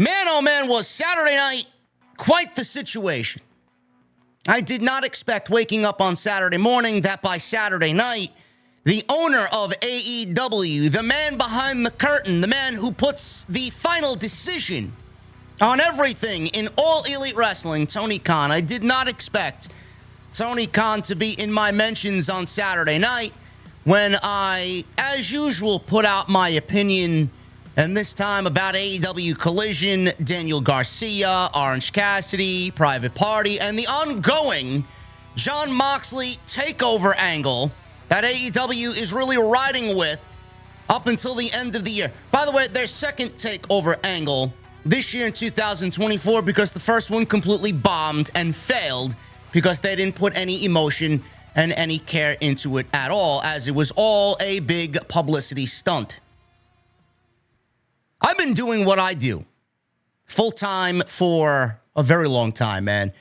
Man, oh man, was Saturday night quite the situation. I did not expect waking up on Saturday morning that by Saturday night, the owner of AEW, the man behind the curtain, the man who puts the final decision on everything in all Elite Wrestling, Tony Khan. I did not expect Tony Khan to be in my mentions on Saturday night when I, as usual, put out my opinion, and this time about AEW Collision, Daniel Garcia, Orange Cassidy, Private Party, and the ongoing Jon Moxley takeover angle that AEW is really riding with up until the end of the year. By the way, their second takeover angle this year in 2024 because the first one completely bombed and failed because they didn't put any emotion and any care into it at all, as it was all a big publicity stunt. I've been doing what I do full-time for a very long time, man.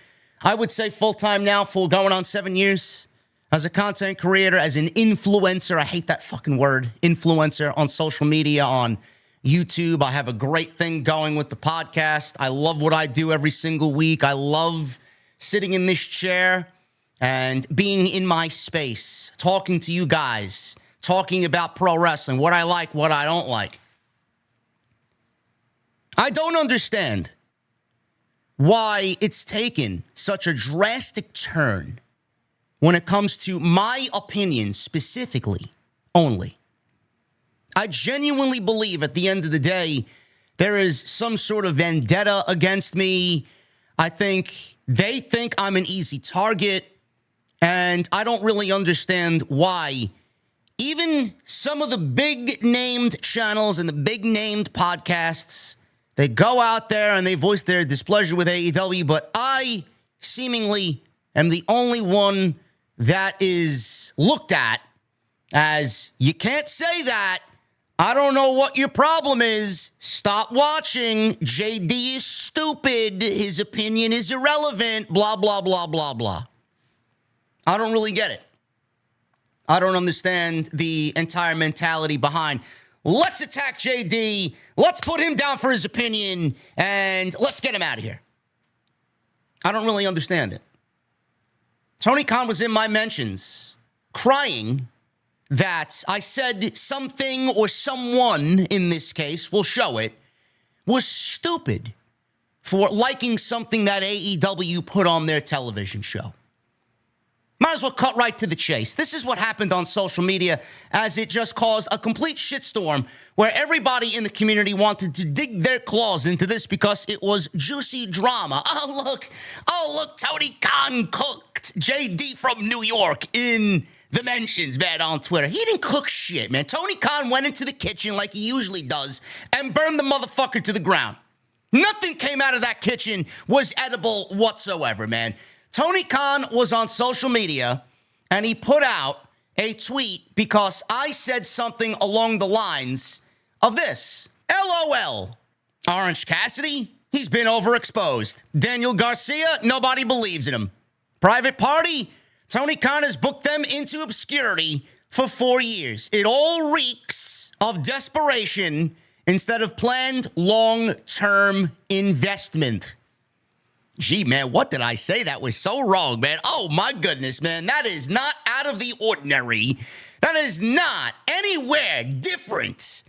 I would say full-time now for going on 7 years as a content creator, as an influencer. I hate that fucking word, influencer, on social media, on YouTube. I have a great thing going with the podcast. I love what I do every single week. I love sitting in this chair and being in my space, talking to you guys, talking about pro wrestling, what I like, what I don't like. I don't understand why it's taken such a drastic turn when it comes to my opinion specifically only. I genuinely believe at the end of the day, there is some sort of vendetta against me. I think they think I'm an easy target, and I don't really understand why even some of the big-named channels and the big-named podcasts, they go out there and they voice their displeasure with AEW, but I seemingly am the only one that is looked at as, you can't say that. I don't know what your problem is. Stop watching. JD is stupid. His opinion is irrelevant. Blah, blah, blah, blah, blah. I don't really get it. I don't understand the entire mentality behind, let's attack JD, let's put him down for his opinion, and let's get him out of here. I don't really understand it. Tony Khan was in my mentions crying that I said something, or someone in this case, we'll show it, was stupid for liking something that AEW put on their television show. Might as well cut right to the chase. This is what happened on social media, as it just caused a complete shitstorm where everybody in the community wanted to dig their claws into this because it was juicy drama. Oh, look, Tony Khan cooked JD from New York in the mentions, man, on Twitter. He didn't cook shit, man. Tony Khan went into the kitchen like he usually does and burned the motherfucker to the ground. Nothing came out of that kitchen was edible whatsoever, man. Tony Khan was on social media, and he put out a tweet because I said something along the lines of this. LOL. Orange Cassidy, he's been overexposed. Daniel Garcia, nobody believes in him. Private Party, Tony Khan has booked them into obscurity for 4 years. It all reeks of desperation instead of planned long-term investment. Gee, man, what did I say? That was so wrong, man. Oh, my goodness, man. That is not out of the ordinary. That is not anywhere different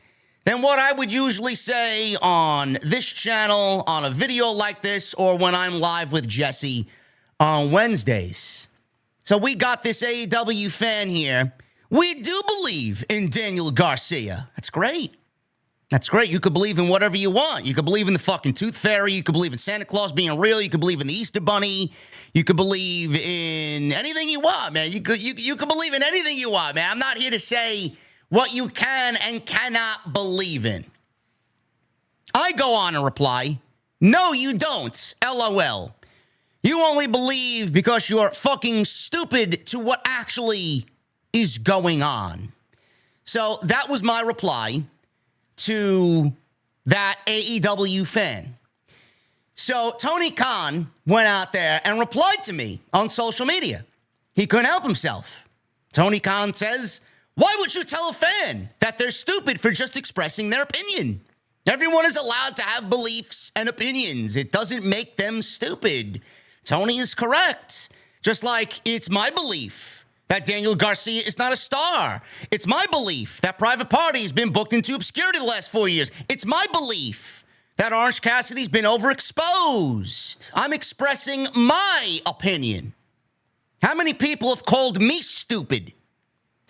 than what I would usually say on this channel, on a video like this, or when I'm live with Jesse on Wednesdays. So we got this AEW fan here. We do believe in Daniel Garcia. That's great. That's great. You could believe in whatever you want. You could believe in the fucking Tooth Fairy. You could believe in Santa Claus being real. You could believe in the Easter Bunny. You could believe in anything you want, man. You could believe in anything you want, man. I'm not here to say what you can and cannot believe in. I go on and reply, no, you don't. LOL. You only believe because you're fucking stupid to what actually is going on. So that was my reply to that AEW fan. So Tony Khan went out there and replied to me on social media. He couldn't help himself. Tony Khan says, why would you tell a fan that they're stupid for just expressing their opinion? Everyone is allowed to have beliefs thoughts and opinions. It doesn't make them stupid. Tony is correct. Just like it's my belief that Daniel Garcia is not a star. It's my belief that Private Party has been booked into obscurity the last 4 years. It's my belief that Orange Cassidy's been overexposed. I'm expressing my opinion. How many people have called me stupid?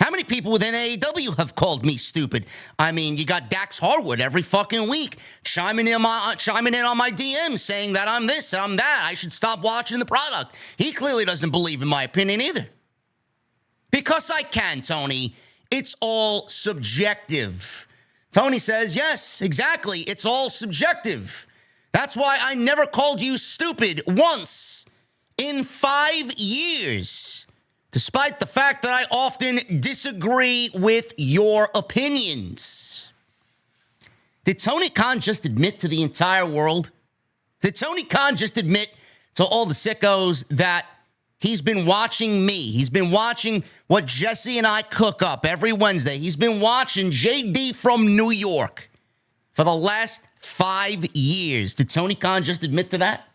How many people within AEW have called me stupid? I mean, you got Dax Harwood every fucking week chiming in on my DMs saying that I'm this, I'm that. I should stop watching the product. He clearly doesn't believe in my opinion either. Because I can, Tony. It's all subjective. Tony says, yes, exactly. It's all subjective. That's why I never called you stupid once in 5 years. Despite the fact that I often disagree with your opinions. Did Tony Khan just admit to the entire world? Did Tony Khan just admit to all the sickos that he's been watching me? He's been watching what Jesse and I cook up every Wednesday. He's been watching JD from New York for the last 5 years. Did Tony Khan just admit to that?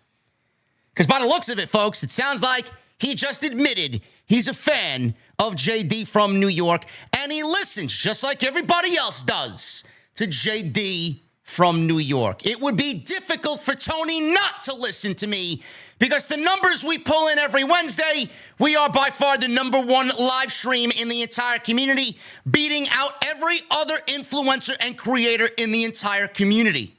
Because by the looks of it, folks, it sounds like he just admitted he's a fan of JD from New York, and he listens, just like everybody else does, to JD from New York. It would be difficult for Tony not to listen to me, because the numbers we pull in every Wednesday, we are by far the #1 live stream in the entire community, beating out every other influencer and creator in the entire community.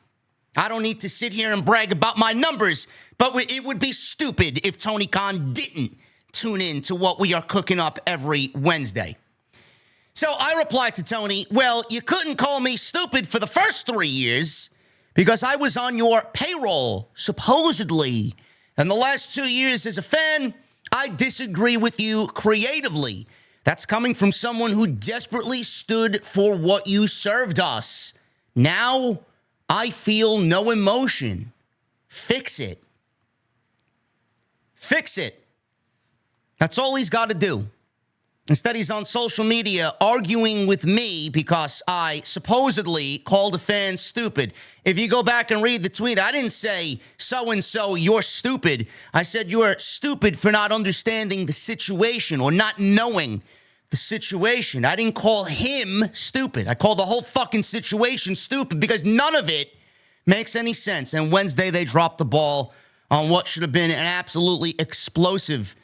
I don't need to sit here and brag about my numbers, but it would be stupid if Tony Khan didn't tune in to what we are cooking up every Wednesday. So I replied to Tony, well, you couldn't call me stupid for the first 3 years because I was on your payroll, supposedly. And the last 2 years as a fan, I disagree with you creatively. That's coming from someone who desperately stood for what you served us. Now, I feel no emotion. Fix it. Fix it. That's all he's got to do. Instead, he's on social media arguing with me because I supposedly called a fan stupid. If you go back and read the tweet, I didn't say, so-and-so, you're stupid. I said you're stupid for not understanding the situation or not knowing the situation. I didn't call him stupid. I called the whole fucking situation stupid because none of it makes any sense. And Wednesday, they dropped the ball on what should have been an absolutely explosive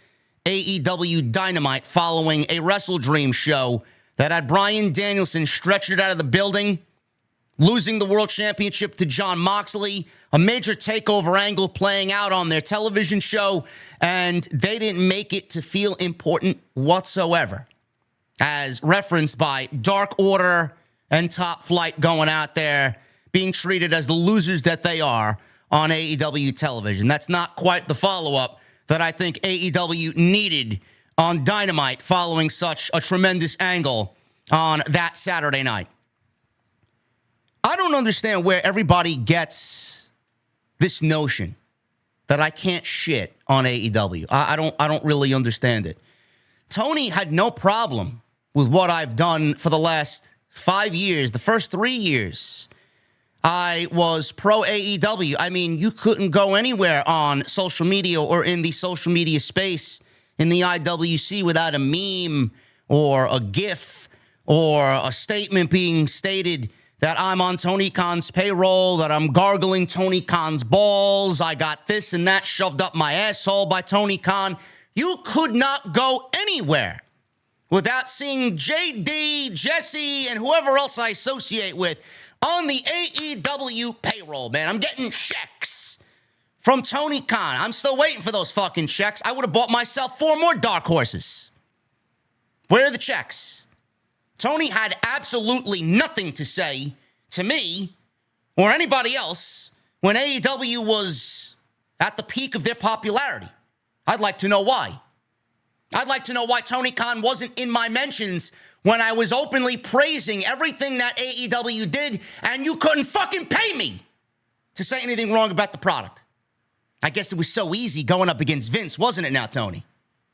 AEW Dynamite following a Wrestle Dream show that had Bryan Danielson stretched out of the building, losing the World Championship to Jon Moxley, a major takeover angle playing out on their television show, and they didn't make it to feel important whatsoever, as referenced by Dark Order and Top Flight going out there, being treated as the losers that they are on AEW television. That's not quite the follow-up that I think AEW needed on Dynamite following such a tremendous angle on that Saturday night. I don't understand where everybody gets this notion that I can't shit on AEW. I don't really understand it. Tony had no problem with what I've done for the last 5 years, the first 3 years. I was pro AEW. I mean, you couldn't go anywhere on social media or in the social media space in the IWC without a meme or a GIF or a statement being stated that I'm on Tony Khan's payroll, that I'm gargling Tony Khan's balls, I got this and that shoved up my asshole by Tony Khan. You could not go anywhere without seeing JD, Jesse, and whoever else I associate with on the AEW payroll, man. I'm getting checks from Tony Khan. I'm still waiting for those fucking checks. I would have bought myself 4 more dark horses. Where are the checks? Tony had absolutely nothing to say to me or anybody else when AEW was at the peak of their popularity. I'd like to know why. I'd like to know why Tony Khan wasn't in my mentions when I was openly praising everything that AEW did, and you couldn't fucking pay me to say anything wrong about the product. I guess it was so easy going up against Vince, wasn't it now, Tony?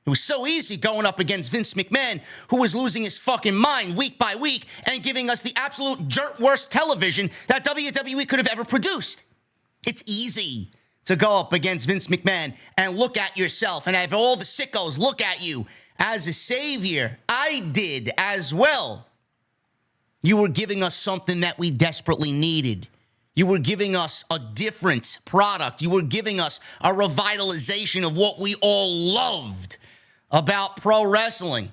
It was so easy going up against Vince McMahon, who was losing his fucking mind week by week and giving us the absolute dirt worst television that WWE could have ever produced. It's easy to go up against Vince McMahon and look at yourself and have all the sickos look at you as a savior. I did as well. You were giving us something that we desperately needed. You were giving us a different product. You were giving us a revitalization of what we all loved about pro wrestling.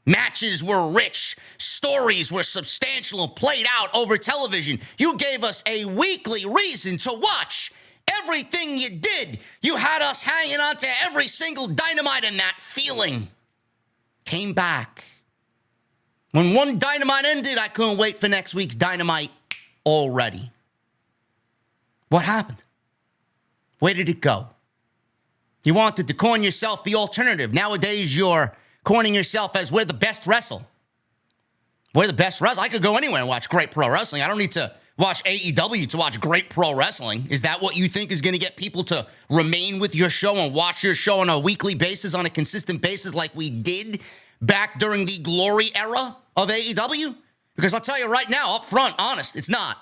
Matches were rich. Stories were substantial and played out over television. You gave us a weekly reason to watch everything you did. You had us hanging on to every single Dynamite, and that feeling came back. When one Dynamite ended, I couldn't wait for next week's Dynamite already. What happened? Where did it go? You wanted to coin yourself the alternative. Nowadays, you're coining yourself as we're the best wrestle. We're the best wrestle. I could go anywhere and watch great pro wrestling. I don't need to watch AEW to watch great pro wrestling. Is that what you think is going to get people to remain with your show and watch your show on a weekly basis, on a consistent basis like we did back during the glory era of AEW? Because I'll tell you right now, up front, honest, it's not.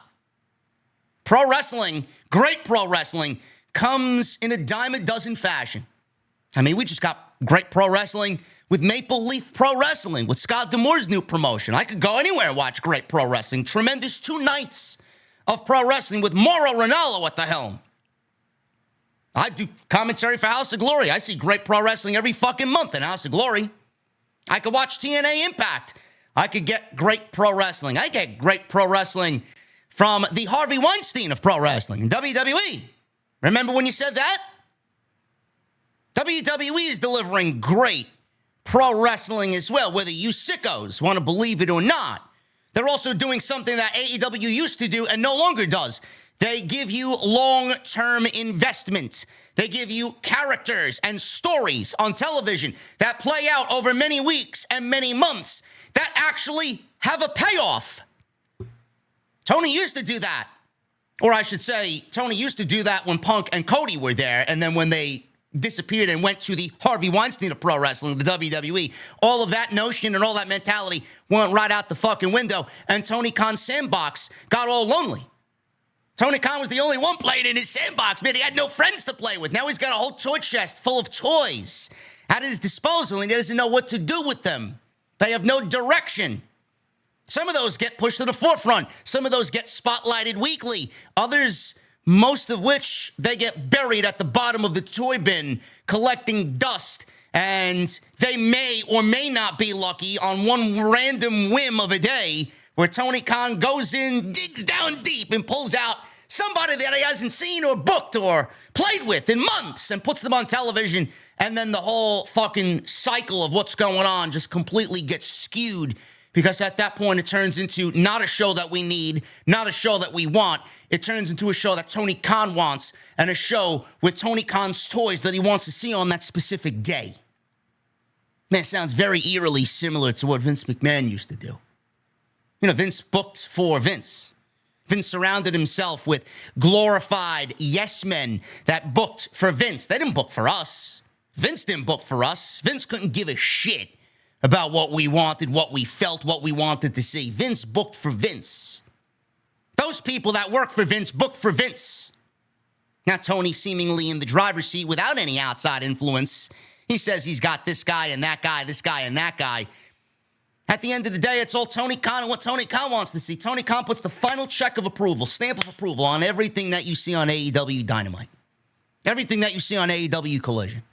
Pro wrestling, great pro wrestling, comes in a dime a dozen fashion. I mean, we just got great pro wrestling with Maple Leaf Pro Wrestling, with Scott D'Amour's new promotion. I could go anywhere and watch great pro wrestling. Tremendous 2 nights of pro wrestling with Mauro Ranallo at the helm. I do commentary for House of Glory. I see great pro wrestling every fucking month in House of Glory. I could watch TNA Impact. I could get great pro wrestling. I get great pro wrestling from the Harvey Weinstein of pro wrestling in WWE. Remember when you said that? WWE is delivering great pro wrestling as well, whether you sickos want to believe it or not. They're also doing something that AEW used to do and no longer does. They give you long-term investment. They give you characters and stories on television that play out over many weeks and many months that actually have a payoff. Tony used to do that. Or I should say, Tony used to do that when Punk and Cody were there, and then when they disappeared and went to the Harvey Weinstein of pro wrestling, the WWE, all of that notion and all that mentality went right out the fucking window, and Tony Khan's sandbox got all lonely. Tony Khan was the only one playing in his sandbox, man. He had no friends to play with. Now he's got a whole toy chest full of toys at his disposal, and he doesn't know what to do with them. They have no direction. Some of those get pushed to the forefront. Some of those get spotlighted weekly. Others, most of which, they get buried at the bottom of the toy bin, collecting dust. And they may or may not be lucky on one random whim of a day where Tony Khan goes in, digs down deep, and pulls out somebody that he hasn't seen or booked or played with in months and puts them on television. And then the whole fucking cycle of what's going on just completely gets skewed. Because at that point, it turns into not a show that we need, not a show that we want. It turns into a show that Tony Khan wants and a show with Tony Khan's toys that he wants to see on that specific day. Man, it sounds very eerily similar to what Vince McMahon used to do. You know, Vince booked for Vince. Vince surrounded himself with glorified yes men that booked for Vince. They didn't book for us. Vince didn't book for us. Vince couldn't give a shit about what we wanted, what we felt, what we wanted to see. Vince booked for Vince. Those people that work for Vince booked for Vince. Now Tony seemingly in the driver's seat without any outside influence. He says he's got this guy and that guy, this guy and that guy. At the end of the day, it's all Tony Khan and what Tony Khan wants to see. Tony Khan puts the final check of approval, stamp of approval on everything that you see on AEW Dynamite. Everything that you see on AEW Collision.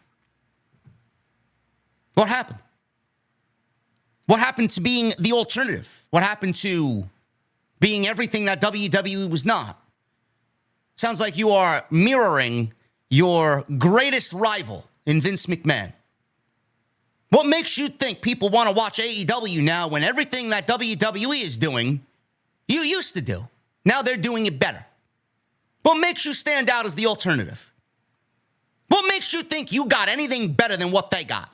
What happened? What happened to being the alternative? What happened to being everything that WWE was not? Sounds like you are mirroring your greatest rival in Vince McMahon. What makes you think people want to watch AEW now when everything that WWE is doing, you used to do? Now they're doing it better. What makes you stand out as the alternative? What makes you think you got anything better than what they got?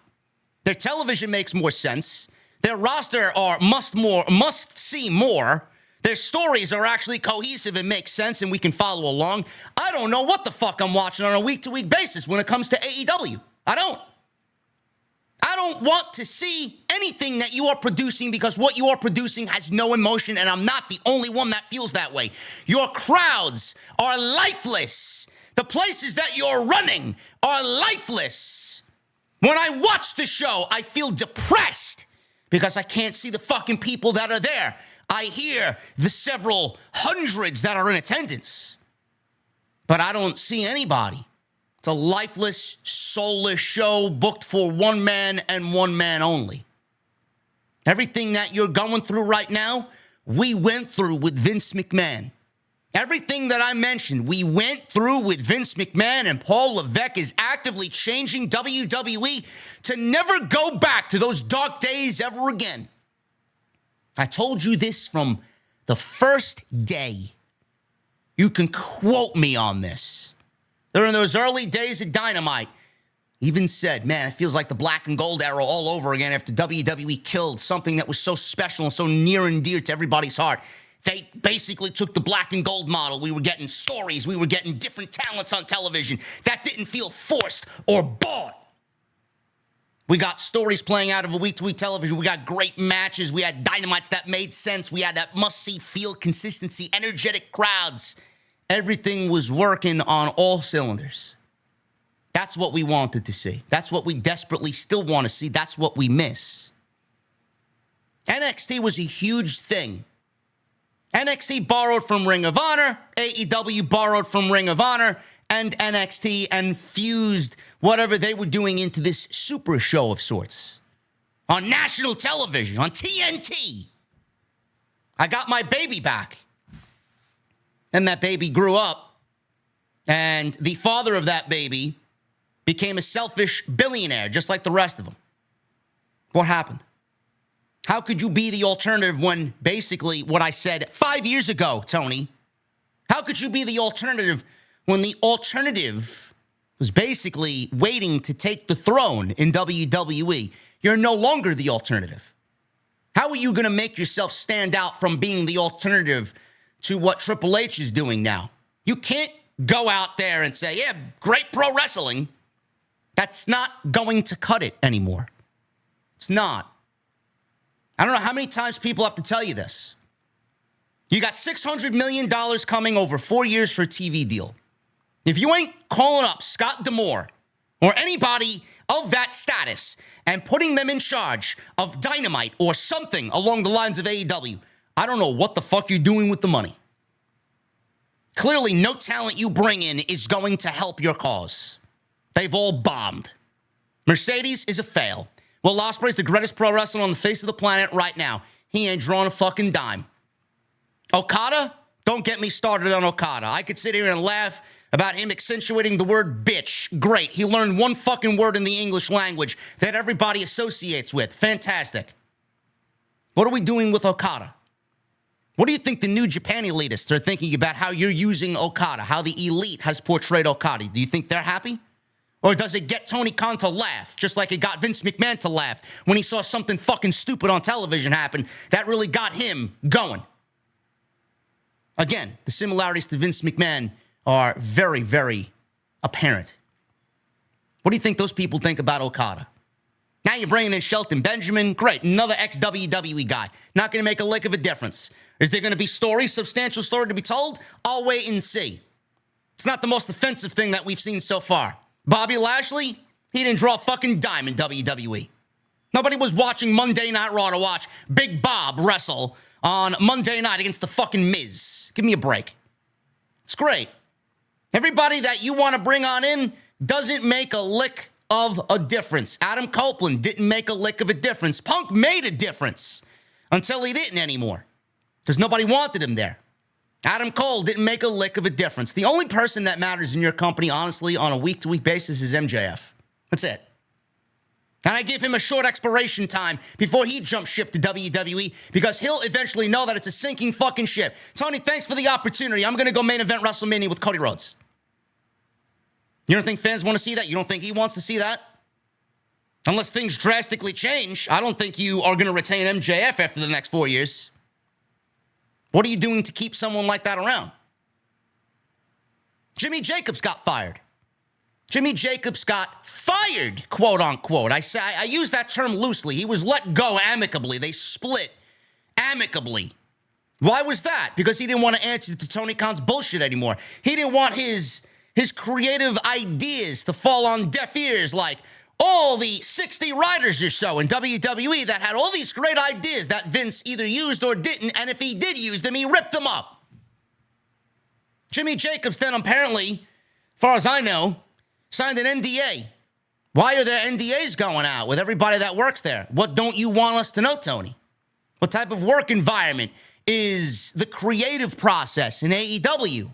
Their television makes more sense. Their roster are must see more. Their stories are actually cohesive and make sense and we can follow along. I don't know what the fuck I'm watching on a week-to-week basis when it comes to AEW. I don't. I don't want to see anything that you are producing because what you are producing has no emotion, and I'm not the only one that feels that way. Your crowds are lifeless. The places that you're running are lifeless. When I watch the show, I feel depressed because I can't see the fucking people that are there. I hear the several hundreds that are in attendance, but I don't see anybody. It's a lifeless, soulless show booked for one man and one man only. Everything that you're going through right now, we went through with Vince McMahon. Everything that I mentioned, we went through with Vince McMahon, and Paul Levesque is actively changing WWE to never go back to those dark days ever again. I told you this from the first day. You can quote me on this. During those early days of Dynamite, even said, man, it feels like the black and gold era all over again after WWE killed something that was so special and so near and dear to everybody's heart. They basically took the black and gold model. We were getting stories. We were getting different talents on television that didn't feel forced or bought. We got stories playing out of a week-to-week television. We got great matches. We had dynamites that made sense. We had that must-see feel, consistency, energetic crowds. Everything was working on all cylinders. That's what we wanted to see. That's what we desperately still want to see. That's what we miss. NXT was a huge thing. NXT borrowed from Ring of Honor. AEW borrowed from Ring of Honor and NXT and fused whatever they were doing into this super show of sorts. On national television, on TNT. I got my baby back. And that baby grew up, and the father of that baby became a selfish billionaire, just like the rest of them. What happened? How could you be the alternative when basically what I said 5 years ago, Tony? How could you be the alternative when the alternative was basically waiting to take the throne in WWE? You're no longer the alternative. How are you going to make yourself stand out from being the alternative to what Triple H is doing now? You can't go out there and say, yeah, great pro wrestling. That's not going to cut it anymore. It's not. I don't know how many times people have to tell you this. You got $600 million coming over 4 years for a TV deal. If you ain't calling up Scott D'Amore or anybody of that status and putting them in charge of Dynamite or something along the lines of AEW, I don't know what the fuck you're doing with the money. Clearly, no talent you bring in is going to help your cause. They've all bombed. Mercedes is a fail. Will Ospreay's the greatest pro wrestler on the face of the planet right now. He ain't drawing a fucking dime. Okada? Don't get me started on Okada. I could sit here and laugh about him accentuating the word bitch. Great. He learned one fucking word in the English language that everybody associates with. Fantastic. What are we doing with Okada? What do you think the New Japan elitists are thinking about how you're using Okada, how the elite has portrayed Okada? Do you think they're happy? Or does it get Tony Khan to laugh, just like it got Vince McMahon to laugh when he saw something fucking stupid on television happen that really got him going? Again, the similarities to Vince McMahon are very, very apparent. What do you think those people think about Okada? Now you're bringing in Shelton Benjamin. Great, another ex-WWE guy. Not going to make a lick of a difference. Is there going to be substantial story to be told? I'll wait and see. It's not the most offensive thing that we've seen so far. Bobby Lashley, he didn't draw a fucking dime in WWE. Nobody was watching Monday Night Raw to watch Big Bob wrestle on Monday night against the fucking Miz. Give me a break. It's great. Everybody that you want to bring on in doesn't make a lick of a difference. Adam Copeland didn't make a lick of a difference. Punk made a difference until he didn't anymore because nobody wanted him there. Adam Cole didn't make a lick of a difference. The only person that matters in your company, honestly, on a week-to-week basis is MJF. That's it. And I give him a short expiration time before he jumps ship to WWE because he'll eventually know that it's a sinking fucking ship. Tony, thanks for the opportunity. I'm going to go main event WrestleMania with Cody Rhodes. You don't think fans want to see that? You don't think he wants to see that? Unless things drastically change, I don't think you are going to retain MJF after the next 4 years. What are you doing to keep someone like that around? Jimmy Jacobs got fired. Jimmy Jacobs got fired, quote unquote. I use that term loosely. He was let go amicably. They split amicably. Why was that? Because he didn't want to answer to Tony Khan's bullshit anymore. He didn't want his creative ideas to fall on deaf ears like all the 60 writers or so in WWE that had all these great ideas that Vince either used or didn't, and if he did use them, he ripped them up. Jimmy Jacobs then apparently, as far as I know, signed an NDA. Why are there NDAs going out with everybody that works there? What don't you want us to know, Tony? What type of work environment is the creative process in AEW?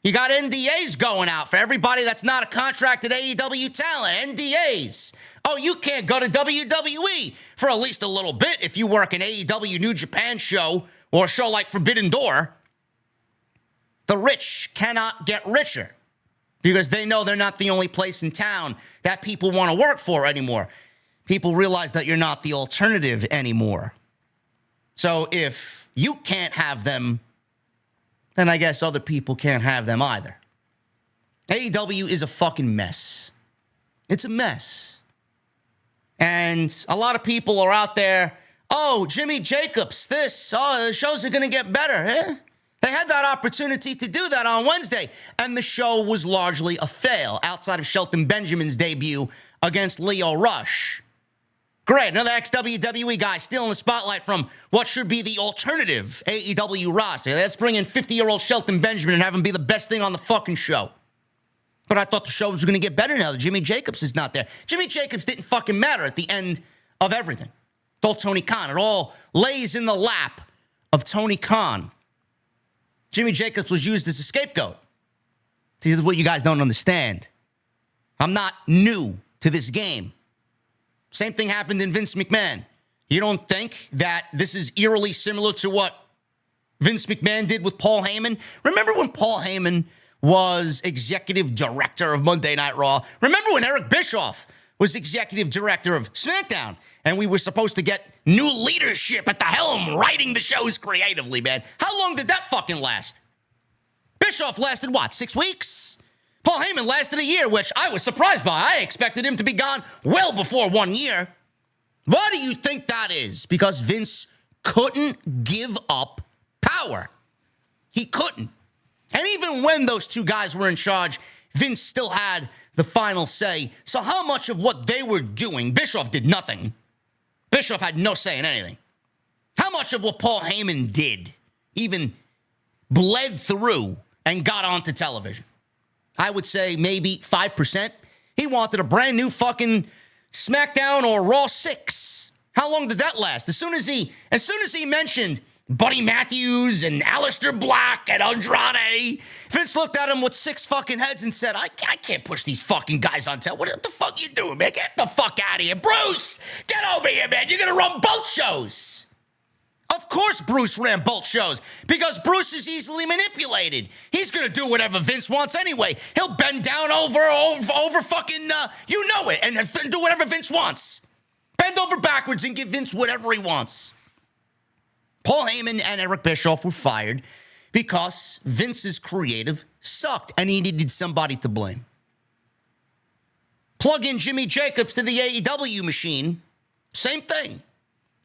You got NDAs going out for everybody that's not a contracted AEW talent. NDAs. Oh, you can't go to WWE for at least a little bit if you work an AEW New Japan show or a show like Forbidden Door. The rich cannot get richer because they know they're not the only place in town that people want to work for anymore. People realize that you're not the alternative anymore. So if you can't have them, then I guess other people can't have them either. AEW is a fucking mess. It's a mess. And a lot of people are out there, oh, Jimmy Jacobs, the shows are going to get better. Eh? They had that opportunity to do that on Wednesday, and the show was largely a fail outside of Shelton Benjamin's debut against Lio Rush. Great, another ex-WWE guy stealing the spotlight from what should be the alternative AEW roster. Let's bring in 50-year-old Shelton Benjamin and have him be the best thing on the fucking show. But I thought the show was going to get better now that Jimmy Jacobs is not there. Jimmy Jacobs didn't fucking matter at the end of everything. It's all Tony Khan. It all lays in the lap of Tony Khan. Jimmy Jacobs was used as a scapegoat. See, this is what you guys don't understand. I'm not new to this game. Same thing happened in Vince McMahon. You don't think that this is eerily similar to what Vince McMahon did with Paul Heyman? Remember when Paul Heyman was executive director of Monday Night Raw? Remember when Eric Bischoff was executive director of SmackDown? And we were supposed to get new leadership at the helm, writing the shows creatively, man. How long did that fucking last? Bischoff lasted, what, 6 weeks? Paul Heyman lasted a year, which I was surprised by. I expected him to be gone well before 1 year. Why do you think that is? Because Vince couldn't give up power. He couldn't. And even when those two guys were in charge, Vince still had the final say. So how much of what they were doing, Bischoff did nothing. Bischoff had no say in anything. How much of what Paul Heyman did even bled through and got onto television? I would say maybe 5%. He wanted a brand new fucking SmackDown or Raw 6. How long did that last? As soon as he mentioned Buddy Matthews and Aleister Black and Andrade, Vince looked at him with 6 fucking heads and said, I can't push these fucking guys on television. What the fuck you doing, man? Get the fuck out of here. Bruce, get over here, man. You're going to run both shows. Of course Bruce ran both shows because Bruce is easily manipulated. He's going to do whatever Vince wants anyway. He'll bend down over fucking, you know it, and do whatever Vince wants. Bend over backwards and give Vince whatever he wants. Paul Heyman and Eric Bischoff were fired because Vince's creative sucked and he needed somebody to blame. Plug in Jimmy Jacobs to the AEW machine, same thing.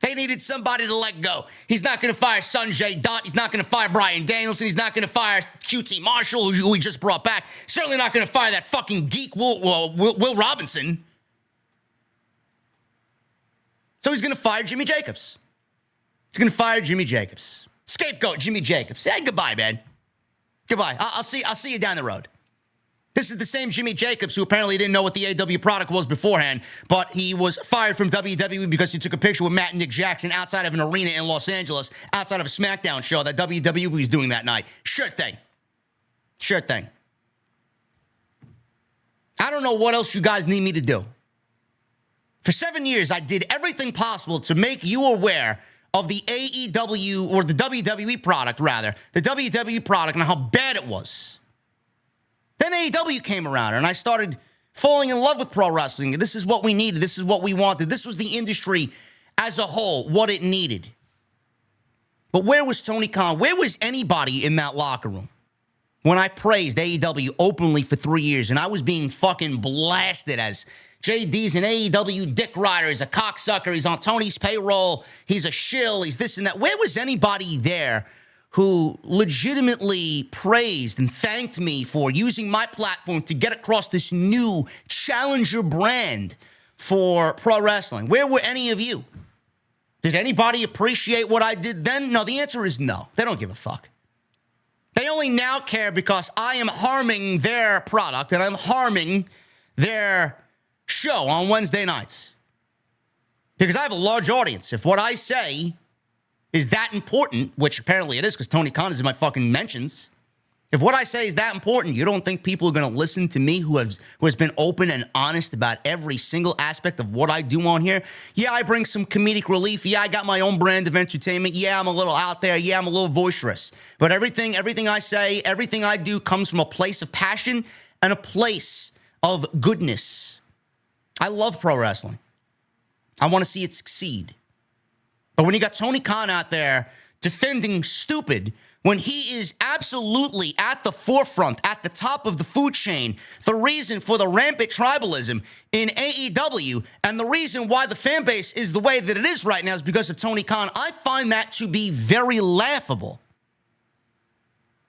They needed somebody to let go. He's not going to fire Sanjay Dutt. He's not going to fire Bryan Danielson. He's not going to fire QT Marshall, who he just brought back. Certainly not going to fire that fucking geek Will Robinson. So he's going to fire Jimmy Jacobs. He's going to fire Jimmy Jacobs. Scapegoat Jimmy Jacobs. Hey, goodbye, man. Goodbye. I'll see you down the road. This is the same Jimmy Jacobs who apparently didn't know what the AEW product was beforehand, but he was fired from WWE because he took a picture with Matt and Nick Jackson outside of an arena in Los Angeles, outside of a SmackDown show that WWE was doing that night. Sure thing. Sure thing. I don't know what else you guys need me to do. For 7 years, I did everything possible to make you aware of the AEW, or the WWE product, rather. The WWE product and how bad it was. Then AEW came around, and I started falling in love with pro wrestling. This is what we needed. This is what we wanted. This was the industry as a whole, what it needed. But where was Tony Khan? Where was anybody in that locker room? when I praised AEW openly for 3 years and I was being fucking blasted as JD's an AEW dick rider, he's a cocksucker, he's on Tony's payroll, he's a shill, he's this and that. Where was anybody there who legitimately praised and thanked me for using my platform to get across this new challenger brand for pro wrestling? Where were any of you? Did anybody appreciate what I did then? No, the answer is no. They don't give a fuck. They only now care because I am harming their product and I'm harming their show on Wednesday nights. Because I have a large audience. If what I say is that important, which apparently it is because Tony Khan is in my fucking mentions, if what I say is that important, you don't think people are going to listen to me who has been open and honest about every single aspect of what I do on here? Yeah, I bring some comedic relief. Yeah, I got my own brand of entertainment. Yeah, I'm a little out there. Yeah, I'm a little boisterous. But everything I say, everything I do comes from a place of passion and a place of goodness. I love pro wrestling. I want to see it succeed. But when you got Tony Khan out there defending stupid, when he is absolutely at the forefront, at the top of the food chain, the reason for the rampant tribalism in AEW and the reason why the fan base is the way that it is right now is because of Tony Khan, I find that to be very laughable.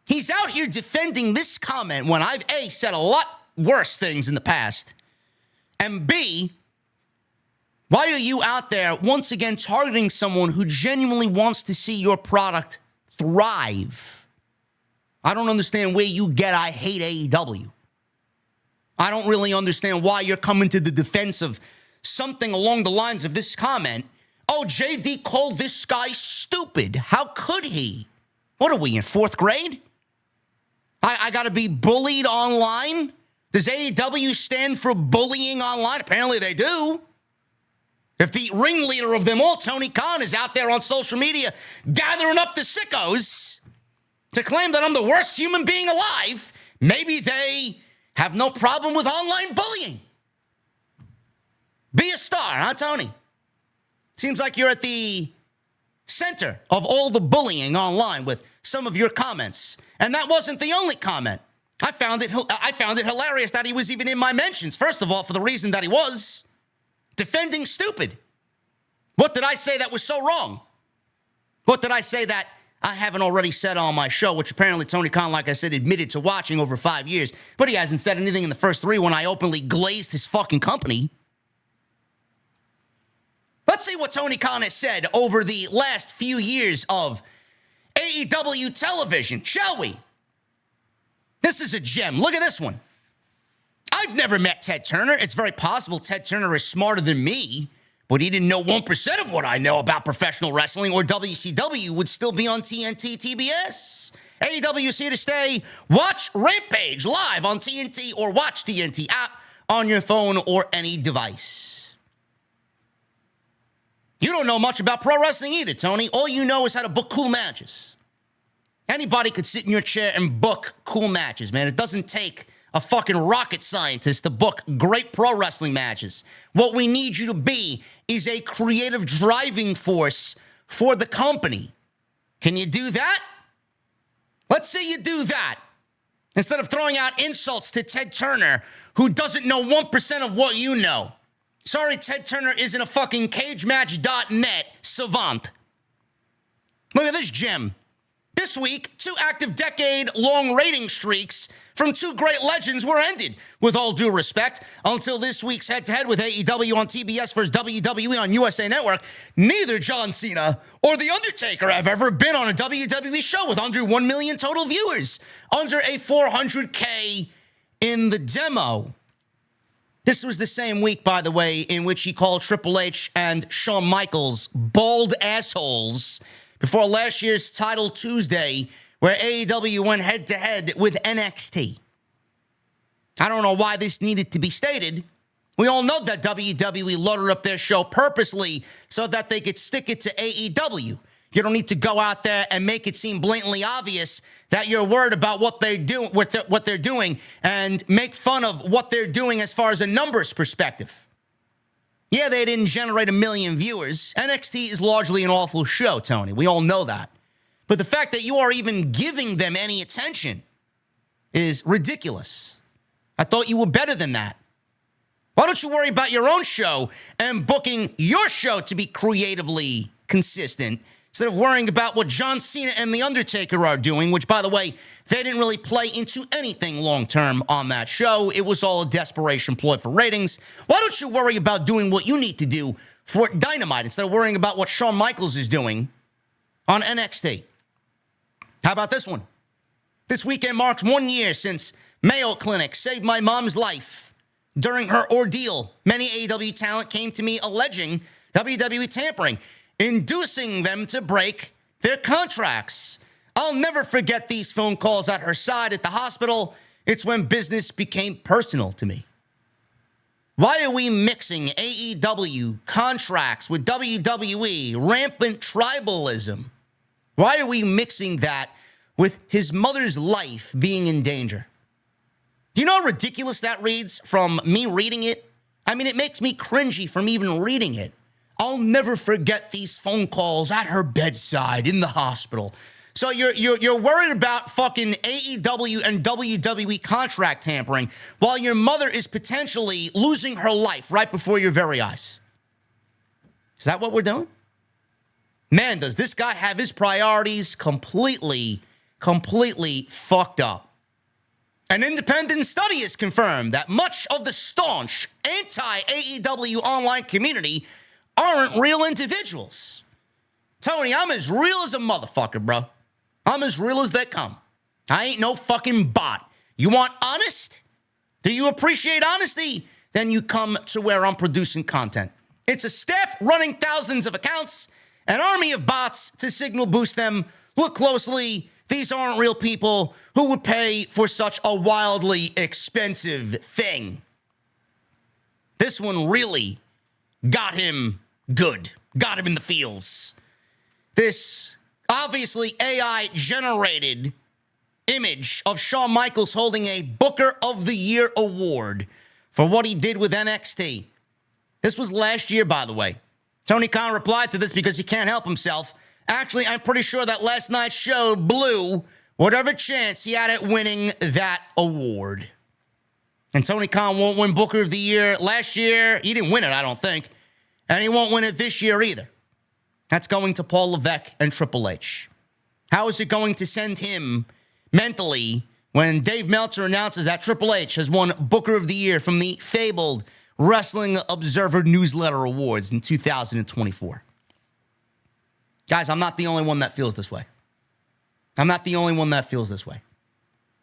He's out here defending this comment when I've, A, said a lot worse things in the past, and B, why are you out there once again targeting someone who genuinely wants to see your product thrive? I don't understand where you get I hate AEW. I don't really understand why you're coming to the defense of something along the lines of this comment. Oh, JD called this guy stupid. How could he? What are we, in 4th grade? I got to be bullied online? Does AEW stand for bullying online? Apparently they do. If the ringleader of them all, Tony Khan, is out there on social media gathering up the sickos to claim that I'm the worst human being alive, maybe they have no problem with online bullying. Be a star, huh, Tony? Seems like you're at the center of all the bullying online with some of your comments. And that wasn't the only comment. I found it hilarious that he was even in my mentions. First of all, for the reason that he was defending stupid. What did I say that was so wrong? What did I say that I haven't already said on my show, which apparently Tony Khan, like I said, admitted to watching over 5 years, but he hasn't said anything in the first 3 when I openly glazed his fucking company. Let's see what Tony Khan has said over the last few years of AEW television, shall we? This is a gem. Look at this one. I've never met Ted Turner. It's very possible Ted Turner is smarter than me, but he didn't know 1% of what I know about professional wrestling, or WCW would still be on TNT TBS. AEW is here to stay. Watch Rampage live on TNT or watch TNT app on your phone or any device. You don't know much about pro wrestling either, Tony. All you know is how to book cool matches. Anybody could sit in your chair and book cool matches, man. It doesn't take a fucking rocket scientist to book great pro wrestling matches. What we need you to be is a creative driving force for the company. Can you do that? Let's say you do that. Instead of throwing out insults to Ted Turner, who doesn't know 1% of what you know. Sorry, Ted Turner isn't a fucking cagematch.net savant. Look at this gem. This week, 2 active decade-long rating streaks from 2 great legends were ended. With all due respect, until this week's head-to-head with AEW on TBS versus WWE on USA Network, neither John Cena or The Undertaker have ever been on a WWE show with under 1 million total viewers, under a 400K in the demo. This was the same week, by the way, in which he called Triple H and Shawn Michaels bald assholes before last year's Title Tuesday, where AEW went head-to-head with NXT. I don't know why this needed to be stated. We all know that WWE loaded up their show purposely so that they could stick it to AEW. You don't need to go out there and make it seem blatantly obvious that you're worried about what they're doing, and make fun of what they're doing as far as a numbers perspective. Yeah, they didn't generate 1 million viewers. NXT is largely an awful show, Tony. We all know that. But the fact that you are even giving them any attention is ridiculous. I thought you were better than that. Why don't you worry about your own show and booking your show to be creatively consistent instead of worrying about what John Cena and The Undertaker are doing, which, by the way, they didn't really play into anything long-term on that show. It was all a desperation ploy for ratings. Why don't you worry about doing what you need to do for Dynamite instead of worrying about what Shawn Michaels is doing on NXT? How about this one? This weekend marks 1 year since Mayo Clinic saved my mom's life. During her ordeal, many AEW talent came to me alleging WWE tampering, inducing them to break their contracts. I'll never forget these phone calls at her side at the hospital. It's when business became personal to me. Why are we mixing AEW contracts with WWE, rampant tribalism? Why are we mixing that with his mother's life being in danger? Do you know how ridiculous that reads from me reading it? I mean, it makes me cringy from even reading it. I'll never forget these phone calls at her bedside in the hospital. So you're worried about fucking AEW and WWE contract tampering while your mother is potentially losing her life right before your very eyes. Is that what we're doing? Man, does this guy have his priorities completely fucked up. An independent study has confirmed that much of the staunch anti-AEW online community aren't real individuals. Tony, I'm as real as a motherfucker, bro. I'm as real as they come. I ain't no fucking bot. You want honest? Do you appreciate honesty? Then you come to where I'm producing content. It's a staff running thousands of accounts, an army of bots to signal boost them. Look closely. These aren't real people who would pay for such a wildly expensive thing. This one really got him good. Got him in the feels. This obviously AI-generated image of Shawn Michaels holding a Booker of the Year award for what he did with NXT. This was last year, by the way. Tony Khan replied to this because he can't help himself. Actually, I'm pretty sure that last night's show blew whatever chance he had at winning that award. And Tony Khan won't win Booker of the Year. Last year, he didn't win it, I don't think. And he won't win it this year either. That's going to Paul Levesque and Triple H. How is it going to send him mentally when Dave Meltzer announces that Triple H has won Booker of the Year from the fabled Wrestling Observer Newsletter Awards in 2024? Guys, I'm not the only one that feels this way. I'm not the only one that feels this way.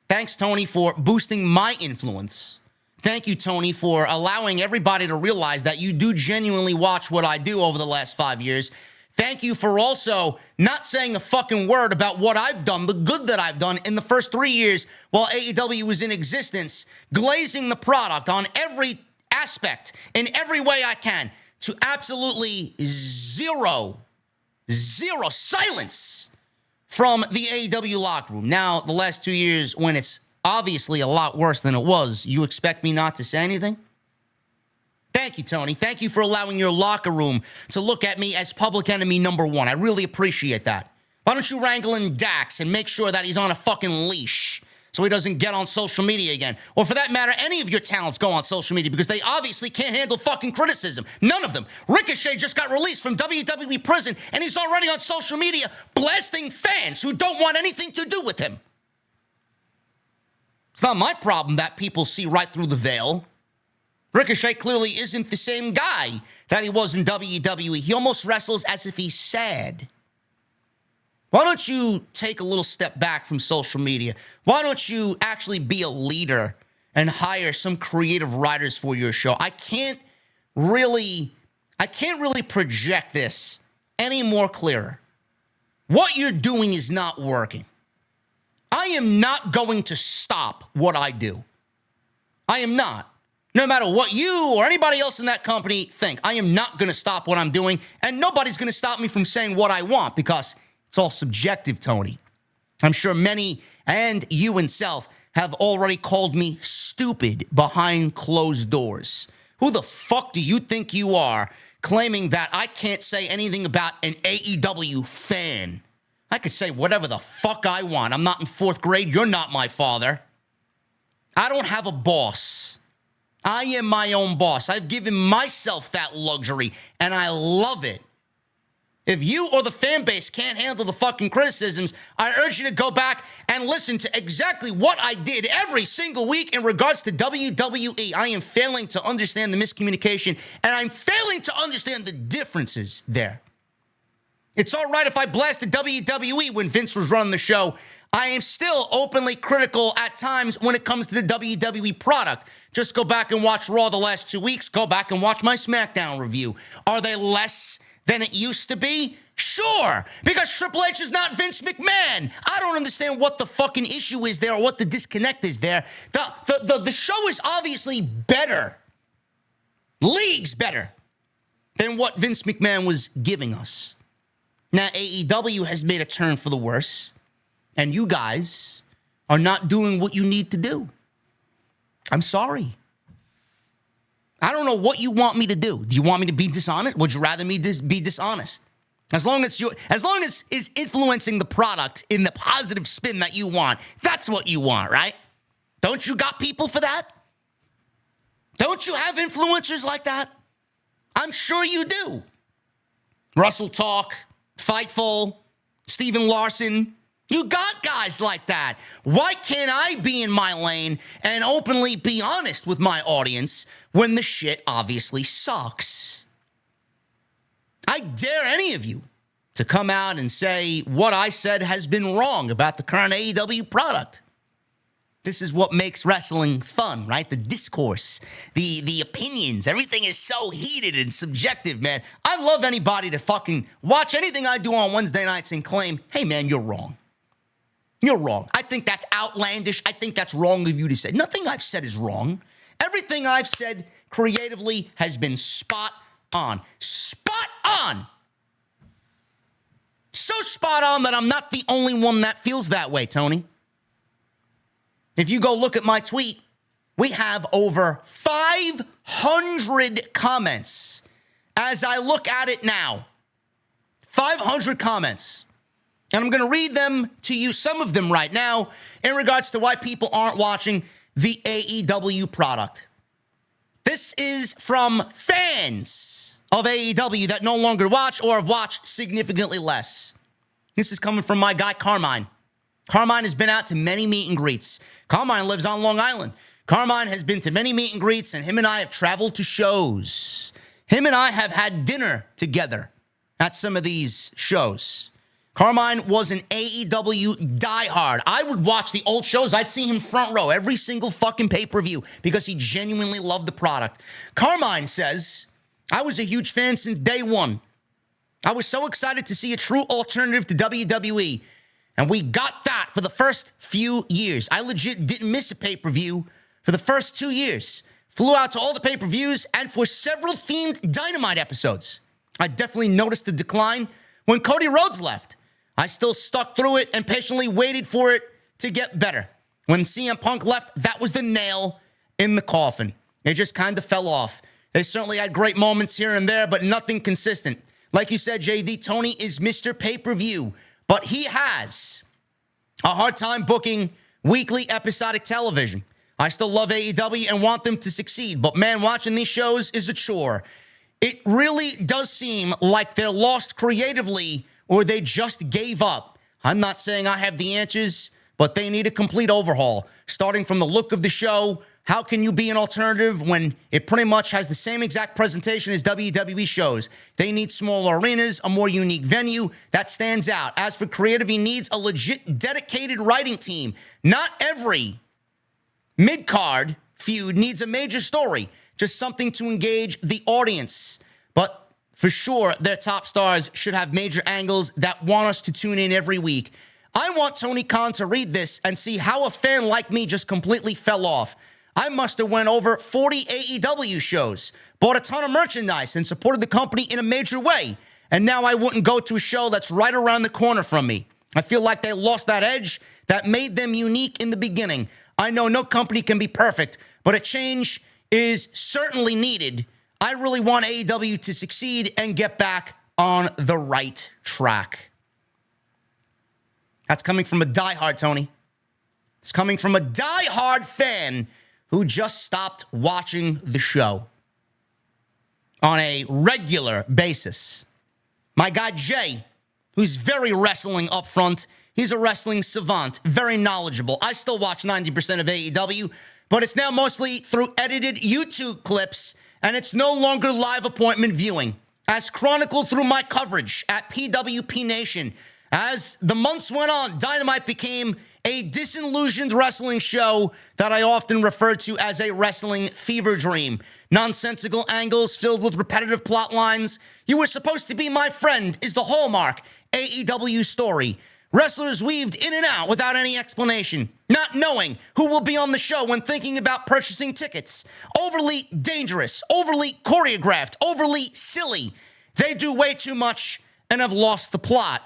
Thanks, Tony, for boosting my influence. Thank you, Tony, for allowing everybody to realize that you do genuinely watch what I do over the last 5 years. Thank you for also not saying a fucking word about what I've done, the good that I've done in the first 3 years while AEW was in existence, glazing the product on every aspect in every way I can to absolutely zero silence from the AEW locker room. Now, the last 2 years, when it's obviously a lot worse than it was, you expect me not to say anything? Thank you, Tony. Thank you for allowing your locker room to look at me as public enemy number one. I really appreciate that. Why don't you wrangle in Dax and make sure that he's on a fucking leash so he doesn't get on social media again? Or for that matter, any of your talents go on social media because they obviously can't handle fucking criticism. None of them. Ricochet just got released from WWE prison and he's already on social media blasting fans who don't want anything to do with him. It's not my problem that people see right through the veil. Ricochet clearly isn't the same guy that he was in WWE. He almost wrestles as if he's sad. Why don't you take a little step back from social media? Why don't you actually be a leader and hire some creative writers for your show? I can't really project this any more clearer. What you're doing is not working. I am not going to stop what I do. I am not. No matter what you or anybody else in that company think, I am not going to stop what I'm doing, and nobody's going to stop me from saying what I want because it's all subjective, Tony. I'm sure many, and you himself, have already called me stupid behind closed doors. Who the fuck do you think you are claiming that I can't say anything about an AEW fan? I could say whatever the fuck I want. I'm not in fourth grade. You're not my father. I don't have a boss. I am my own boss. I've given myself that luxury, and I love it. If you or the fan base can't handle the fucking criticisms, I urge you to go back and listen to exactly what I did every single week in regards to WWE. I am failing to understand the miscommunication, and I'm failing to understand the differences there. It's all right if I blasted WWE when Vince was running the show. I am still openly critical at times when it comes to the WWE product. Just go back and watch Raw the last 2 weeks. Go back and watch my SmackDown review. Are they less than it used to be? Sure, because Triple H is not Vince McMahon. I don't understand what the fucking issue is there or what the disconnect is there. The show is obviously better, leagues better than what Vince McMahon was giving us. Now, AEW has made a turn for the worse, and you guys are not doing what you need to do. I'm sorry. I don't know what you want me to do. Do you want me to be dishonest? Would you rather me be dishonest? As long as it's influencing the product in the positive spin that you want, that's what you want, right? Don't you got people for that? Don't you have influencers like that? I'm sure you do. Russell Talk, Fightful, Steven Larson. You got guys like that. Why can't I be in my lane and openly be honest with my audience when the shit obviously sucks? I dare any of you to come out and say what I said has been wrong about the current AEW product. This is what makes wrestling fun, right? The discourse, the opinions, everything is so heated and subjective, man. I love anybody to fucking watch anything I do on Wednesday nights and claim, hey, man, you're wrong. You're wrong. I think that's outlandish. I think that's wrong of you to say. Nothing I've said is wrong. Everything I've said creatively has been spot on. Spot on! So spot on that I'm not the only one that feels that way, Tony. If you go look at my tweet, we have over 500 comments. As I look at it now, 500 comments. And I'm going to read them to you, some of them right now, in regards to why people aren't watching the AEW product. This is from fans of AEW that no longer watch or have watched significantly less. This is coming from my guy, Carmine. Carmine has been out to many meet and greets. Carmine lives on Long Island. Carmine has been to many meet and greets, and him and I have traveled to shows. Him and I have had dinner together at some of these shows. Carmine was an AEW diehard. I would watch the old shows. I'd see him front row every single fucking pay-per-view because he genuinely loved the product. Carmine says, I was a huge fan since day one. I was so excited to see a true alternative to WWE. And we got that for the first few years. I legit didn't miss a pay-per-view for the first 2 years. Flew out to all the pay-per-views and for several themed Dynamite episodes. I definitely noticed the decline when Cody Rhodes left. I still stuck through it and patiently waited for it to get better. When CM Punk left, that was the nail in the coffin. It just kind of fell off. They certainly had great moments here and there, but nothing consistent. Like you said, JD, Tony is Mr. Pay-Per-View, but he has a hard time booking weekly episodic television. I still love AEW and want them to succeed, but man, watching these shows is a chore. It really does seem like they're lost creatively or they just gave up. I'm not saying I have the answers, but they need a complete overhaul. Starting from the look of the show, how can you be an alternative when it pretty much has the same exact presentation as WWE shows? They need smaller arenas, a more unique venue that stands out. As for creative, he needs a legit dedicated writing team. Not every mid-card feud needs a major story, just something to engage the audience. But for sure, their top stars should have major angles that want us to tune in every week. I want Tony Khan to read this and see how a fan like me just completely fell off. I must have went over 40 AEW shows, bought a ton of merchandise, and supported the company in a major way. And now I wouldn't go to a show that's right around the corner from me. I feel like they lost that edge that made them unique in the beginning. I know no company can be perfect, but a change is certainly needed. I really want AEW to succeed and get back on the right track. That's coming from a diehard, Tony. It's coming from a diehard fan who just stopped watching the show on a regular basis. My guy Jay, who's very wrestling up front. He's a wrestling savant, very knowledgeable. I still watch 90% of AEW, but it's now mostly through edited YouTube clips, and it's no longer live appointment viewing. As chronicled through my coverage at PWP Nation, as the months went on, Dynamite became a disillusioned wrestling show that I often refer to as a wrestling fever dream. Nonsensical angles filled with repetitive plot lines. You were supposed to be my friend is the hallmark AEW story. Wrestlers weaved in and out without any explanation, not knowing who will be on the show when thinking about purchasing tickets. Overly dangerous, overly choreographed, overly silly. They do way too much and have lost the plot.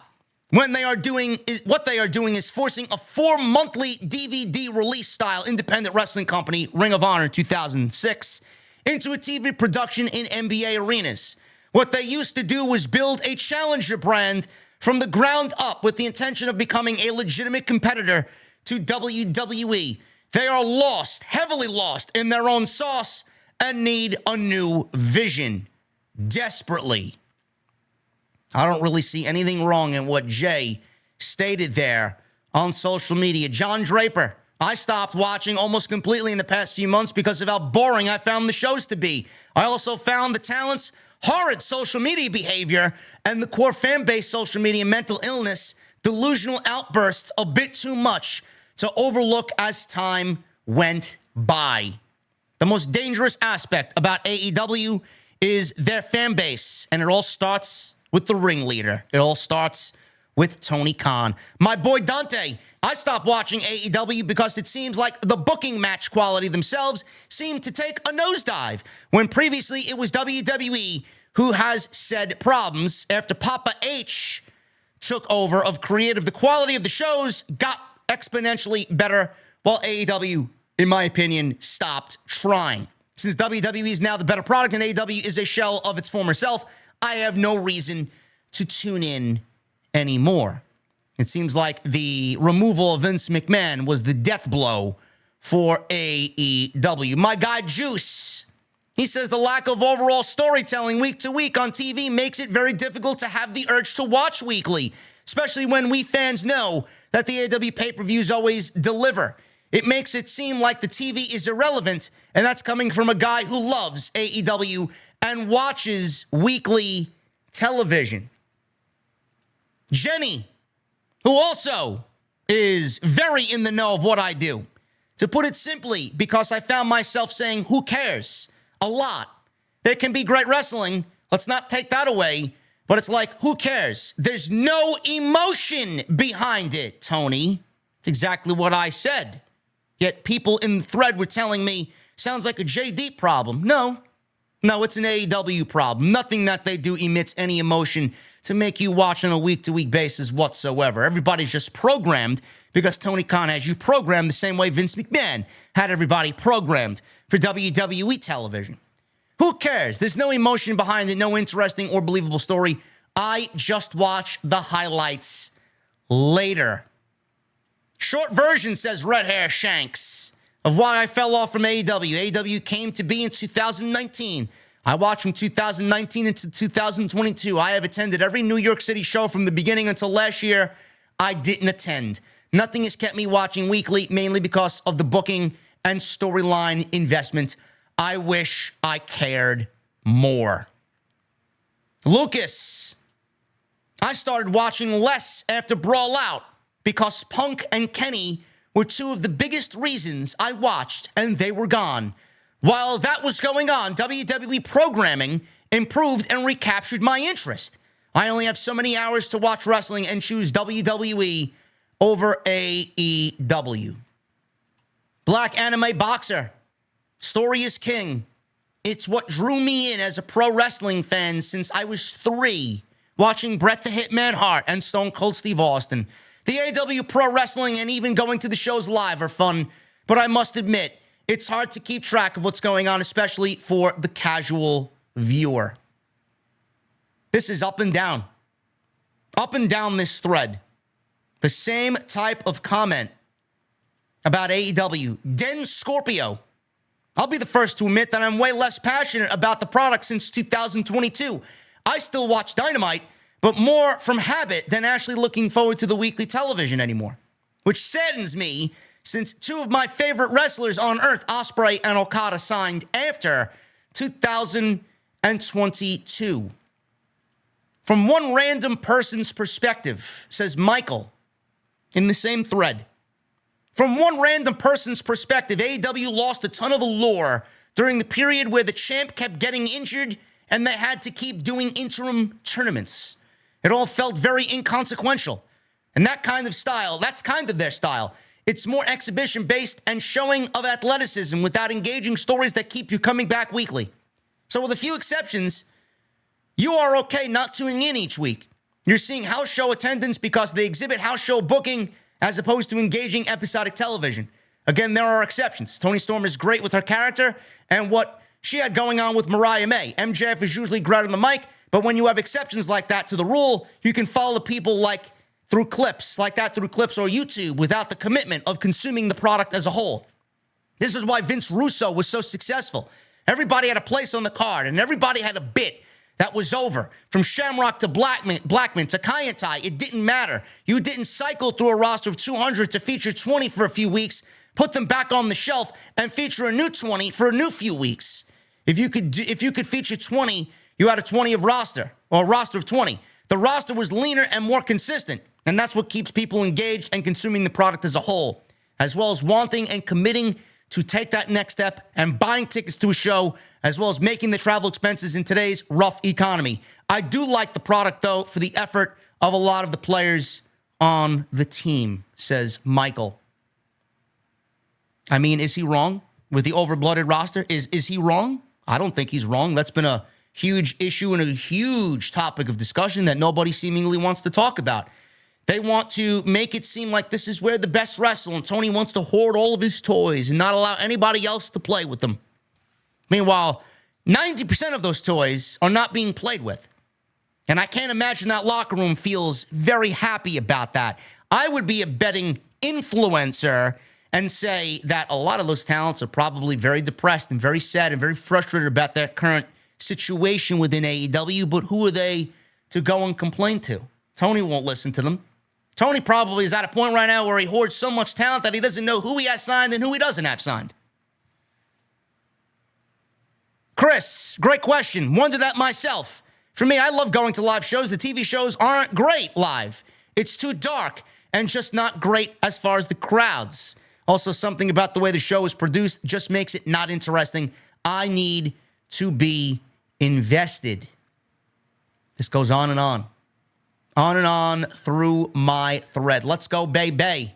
What they are doing is forcing a 4-monthly DVD release style independent wrestling company, Ring of Honor 2006, into a TV production in NBA arenas. What they used to do was build a challenger brand from the ground up with the intention of becoming a legitimate competitor to WWE. They are lost, heavily lost in their own sauce and need a new vision. Desperately. I don't really see anything wrong in what Jay stated there on social media. John Draper, I stopped watching almost completely in the past few months because of how boring I found the shows to be. I also found the talent's horrid social media behavior and the core fan base social media mental illness, delusional outbursts a bit too much to overlook as time went by. The most dangerous aspect about AEW is their fan base, and it all starts with the ringleader. It all starts with Tony Khan. My boy Dante, I stopped watching AEW because it seems like the booking match quality themselves seem to take a nosedive, when previously it was WWE who has said problems after Papa H took over of creative. The quality of the shows got exponentially better, while AEW, in my opinion, stopped trying. Since WWE is now the better product and AEW is a shell of its former self, I have no reason to tune in anymore. It seems like the removal of Vince McMahon was the death blow for AEW. My guy Juice, he says the lack of overall storytelling week to week on TV makes it very difficult to have the urge to watch weekly, especially when we fans know that the AEW pay-per-views always deliver. It makes it seem like the TV is irrelevant, and that's coming from a guy who loves AEW and watches weekly television. Jenny, who also is very in the know of what I do. To put it simply, because I found myself saying, who cares? A lot. There can be great wrestling. Let's not take that away. But it's like, who cares? There's no emotion behind it, Tony. It's exactly what I said. Yet people in the thread were telling me, sounds like a JD problem. No, it's an AEW problem. Nothing that they do emits any emotion to make you watch on a week-to-week basis whatsoever. Everybody's just programmed because Tony Khan has you programmed the same way Vince McMahon had everybody programmed for WWE television. Who cares? There's no emotion behind it, no interesting or believable story. I just watch the highlights later. Short version, says Red Hair Shanks, of why I fell off from AEW. AEW came to be in 2019. I watched from 2019 into 2022. I have attended every New York City show from the beginning until last year. I didn't attend. Nothing has kept me watching weekly, mainly because of the booking and storyline investment. I wish I cared more. Lucas, I started watching less after Brawl Out because Punk and Kenny were two of the biggest reasons I watched, and they were gone. While that was going on, WWE programming improved and recaptured my interest. I only have so many hours to watch wrestling and choose WWE over AEW. Black Anime Boxer. Story is king. It's what drew me in as a pro wrestling fan since I was 3, watching Bret the Hitman Hart and Stone Cold Steve Austin. The AEW Pro Wrestling and even going to the shows live are fun, but I must admit, it's hard to keep track of what's going on, especially for the casual viewer. This is up and down. Up and down this thread. The same type of comment about AEW, Den Scorpio. I'll be the first to admit that I'm way less passionate about the product since 2022. I still watch Dynamite, but more from habit than actually looking forward to the weekly television anymore, which saddens me since two of my favorite wrestlers on earth, Ospreay and Okada, signed after 2022. From one random person's perspective, says Michael in the same thread. From one random person's perspective, AEW lost a ton of allure during the period where the champ kept getting injured and they had to keep doing interim tournaments. It all felt very inconsequential. And that kind of style, that's kind of their style. It's more exhibition-based and showing of athleticism without engaging stories that keep you coming back weekly. So with a few exceptions, you are okay not tuning in each week. You're seeing house show attendance because they exhibit house show booking as opposed to engaging episodic television. Again, there are exceptions. Toni Storm is great with her character and what she had going on with Mariah May. MJF is usually great on the mic, but when you have exceptions like that to the rule, you can follow people through clips or YouTube without the commitment of consuming the product as a whole. This is why Vince Russo was so successful. Everybody had a place on the card, and everybody had a bit that was over. From Shamrock to Blackman to Kaientai, it didn't matter. You didn't cycle through a roster of 200 to feature 20 for a few weeks, put them back on the shelf, and feature a new 20 for a new few weeks. If you could feature 20, you had a 20 of roster, or a roster of 20. The roster was leaner and more consistent, and that's what keeps people engaged and consuming the product as a whole, as well as wanting and committing to take that next step and buying tickets to a show, as well as making the travel expenses in today's rough economy. I do like the product, though, for the effort of a lot of the players on the team, says Michael. I mean, is he wrong with the overblooded roster? Is he wrong? I don't think he's wrong. That's been a huge issue and a huge topic of discussion that nobody seemingly wants to talk about. They want to make it seem like this is where the best wrestle, and Tony wants to hoard all of his toys and not allow anybody else to play with them. Meanwhile, 90% of those toys are not being played with. And I can't imagine that locker room feels very happy about that. I would be a betting influencer and say that a lot of those talents are probably very depressed and very sad and very frustrated about their current situation within AEW, but who are they to go and complain to? Tony won't listen to them. Tony probably is at a point right now where he hoards so much talent that he doesn't know who he has signed and who he doesn't have signed. Chris, great question. Wonder that myself. For me, I love going to live shows. The TV shows aren't great live. It's too dark and just not great as far as the crowds. Also, something about the way the show is produced just makes it not interesting. I need to be invested. This goes on and on. On and on through my thread. Let's go, baby.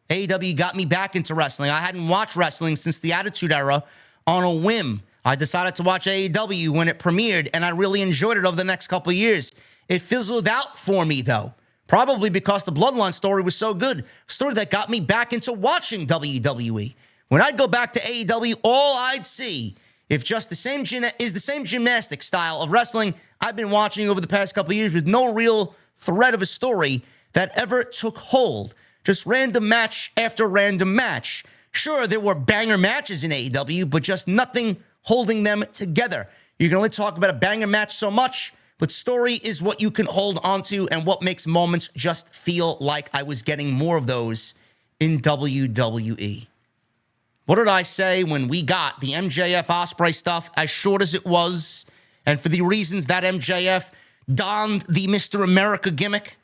AEW got me back into wrestling. I hadn't watched wrestling since the Attitude Era on a whim. I decided to watch AEW when it premiered, and I really enjoyed it over the next couple of years. It fizzled out for me, though. Probably because the Bloodline story was so good. A story that got me back into watching WWE. When I'd go back to AEW, all I'd see, if just the same gymnastic style of wrestling I've been watching over the past couple of years with no real thread of a story that ever took hold. Just random match after random match. Sure, there were banger matches in AEW, but just nothing holding them together. You can only talk about a banger match so much, but story is what you can hold onto and what makes moments just feel like I was getting more of those in WWE. What did I say when we got the MJF Ospreay stuff, as short as it was, and for the reasons that MJF donned the Mr. America gimmick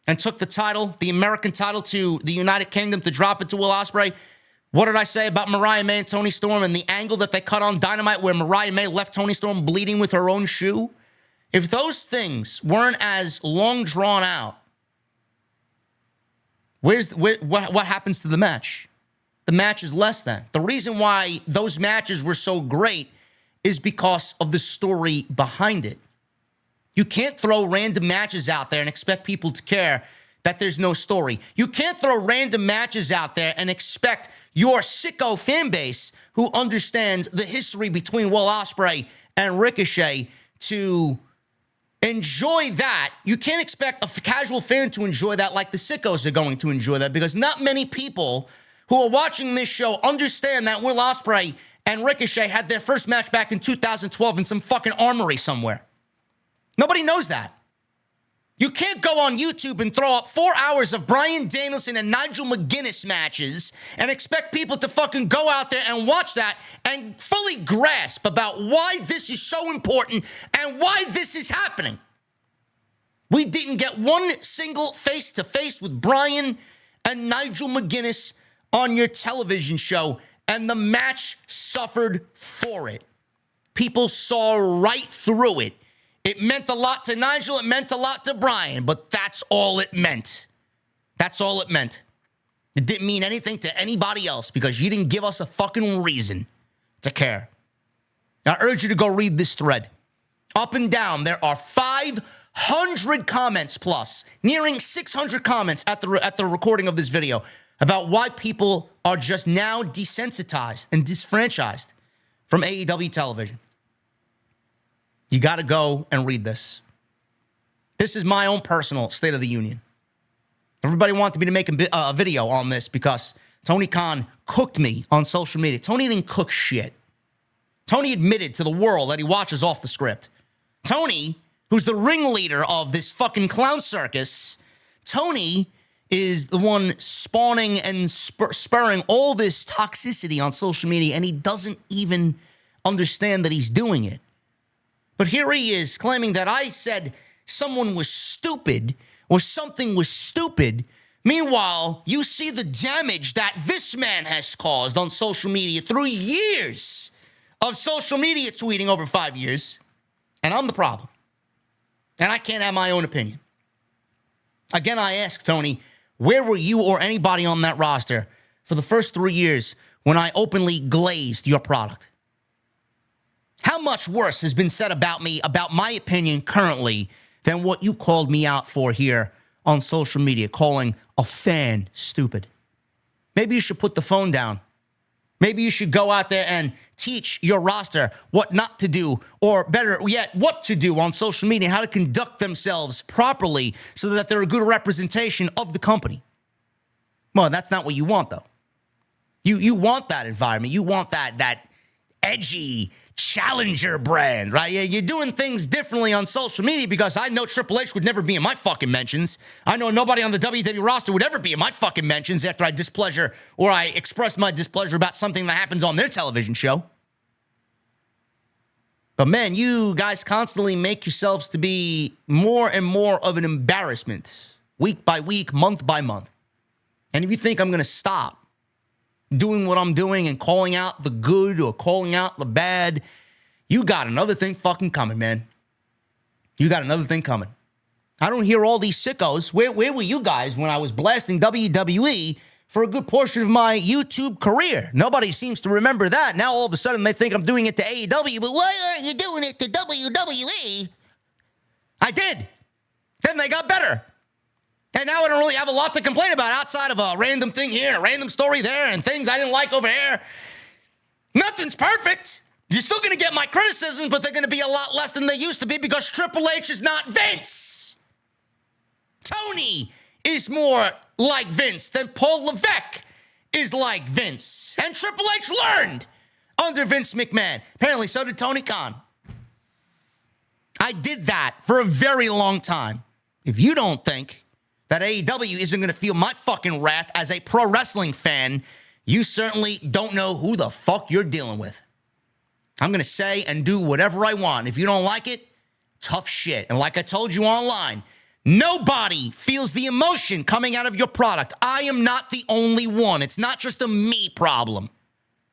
and took the title, the American title, to the United Kingdom to drop it to Will Ospreay? What did I say about Mariah May and Toni Storm and the angle that they cut on Dynamite where Mariah May left Toni Storm bleeding with her own shoe? If those things weren't as long drawn out, what happens to the match? The match is less than. The reason why those matches were so great is because of the story behind it. You can't throw random matches out there and expect people to care that there's no story. You can't throw random matches out there and expect your sicko fan base who understands the history between Will Ospreay and Ricochet to enjoy that. You can't expect a casual fan to enjoy that like the sickos are going to enjoy that, because not many people who are watching this show understand that Will Ospreay and Ricochet had their first match back in 2012 in some fucking armory somewhere. Nobody knows that. You can't go on YouTube and throw up 4 hours of Bryan Danielson and Nigel McGuinness matches and expect people to fucking go out there and watch that and fully grasp about why this is so important and why this is happening. We didn't get one single face-to-face with Bryan and Nigel McGuinness on your television show, and the match suffered for it. People saw right through it. It meant a lot to Nigel, it meant a lot to Bryan, but that's all it meant. That's all it meant. It didn't mean anything to anybody else because you didn't give us a fucking reason to care. I urge you to go read this thread. Up and down, there are 500 comments plus, nearing 600 comments at the recording of this video about why people are just now desensitized and disfranchised from AEW television. You got to go and read this. This is my own personal State of the Union. Everybody wanted me to make a video on this because Tony Khan cooked me on social media. Tony didn't cook shit. Tony admitted to the world that he watches off the script. Tony, who's the ringleader of this fucking clown circus, Tony is the one spawning and spurring all this toxicity on social media, and he doesn't even understand that he's doing it. But here he is claiming that I said someone was stupid or something was stupid. Meanwhile, you see the damage that this man has caused on social media through years of social media tweeting over 5 years. And I'm the problem. And I can't have my own opinion. Again, I ask Tony, where were you or anybody on that roster for the first 3 years when I openly glazed your product? How much worse has been said about me, about my opinion currently, than what you called me out for here on social media, calling a fan stupid? Maybe you should put the phone down. Maybe you should go out there and teach your roster what not to do, or better yet, what to do on social media, how to conduct themselves properly so that they're a good representation of the company. Well, that's not what you want, though. You want that environment. You want that edgy challenger brand, right? Yeah, you're doing things differently on social media because I know Triple H would never be in my fucking mentions. I know nobody on the WWE roster would ever be in my fucking mentions after I express my displeasure about something that happens on their television show. But man, you guys constantly make yourselves to be more and more of an embarrassment, week by week, month by month. And if you think I'm going to stop doing what I'm doing and calling out the good or calling out the bad, you got another thing fucking coming, man. You got another thing coming. I don't hear all these sickos. Where were you guys when I was blasting WWE for a good portion of my YouTube career? Nobody seems to remember that. Now all of a sudden they think I'm doing it to AEW, but why aren't you doing it to WWE? I did. Then they got better. And now I don't really have a lot to complain about outside of a random thing here, a random story there, and things I didn't like over here. Nothing's perfect. You're still going to get my criticisms, but they're going to be a lot less than they used to be because Triple H is not Vince. Tony is more like Vince than Paul Levesque is like Vince. And Triple H learned under Vince McMahon. Apparently, so did Tony Khan. I did that for a very long time. If you don't think that AEW isn't going to feel my fucking wrath as a pro wrestling fan, you certainly don't know who the fuck you're dealing with. I'm going to say and do whatever I want. If you don't like it, tough shit. And like I told you online, nobody feels the emotion coming out of your product. I am not the only one. It's not just a me problem.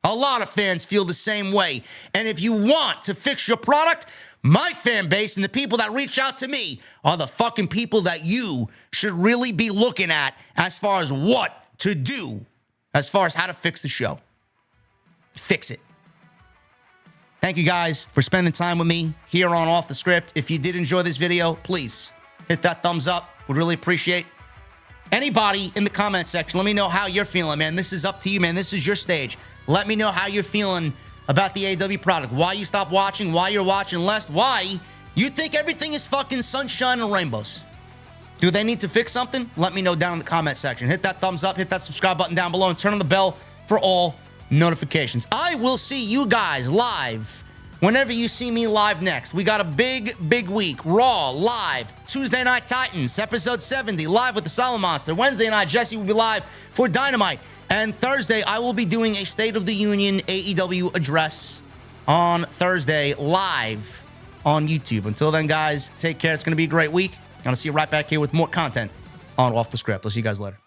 A lot of fans feel the same way. And if you want to fix your product, my fan base and the people that reach out to me are the fucking people that you should really be looking at as far as what to do, as far as how to fix the show. Fix it. Thank you guys for spending time with me here on Off the Script. If you did enjoy this video, please hit that thumbs up. Would really appreciate anybody in the comment section. Let me know how you're feeling, man. This is up to you, man. This is your stage. Let me know how you're feeling about the AEW product, why you stopped watching, why you're watching less, why you think everything is fucking sunshine and rainbows. Do they need to fix something? Let me know down in the comment section. Hit that thumbs up, hit that subscribe button down below, and turn on the bell for all notifications. I will see you guys live whenever you see me live next. We got a big week. Raw, live. Tuesday Night Titans, episode 70, live with the Solid Monster. Wednesday night, Jesse will be live for Dynamite. And Thursday, I will be doing a State of the Union AEW address on Thursday, live on YouTube. Until then, guys, take care. It's going to be a great week. I'm going to see you right back here with more content on Off the Script. I'll see you guys later.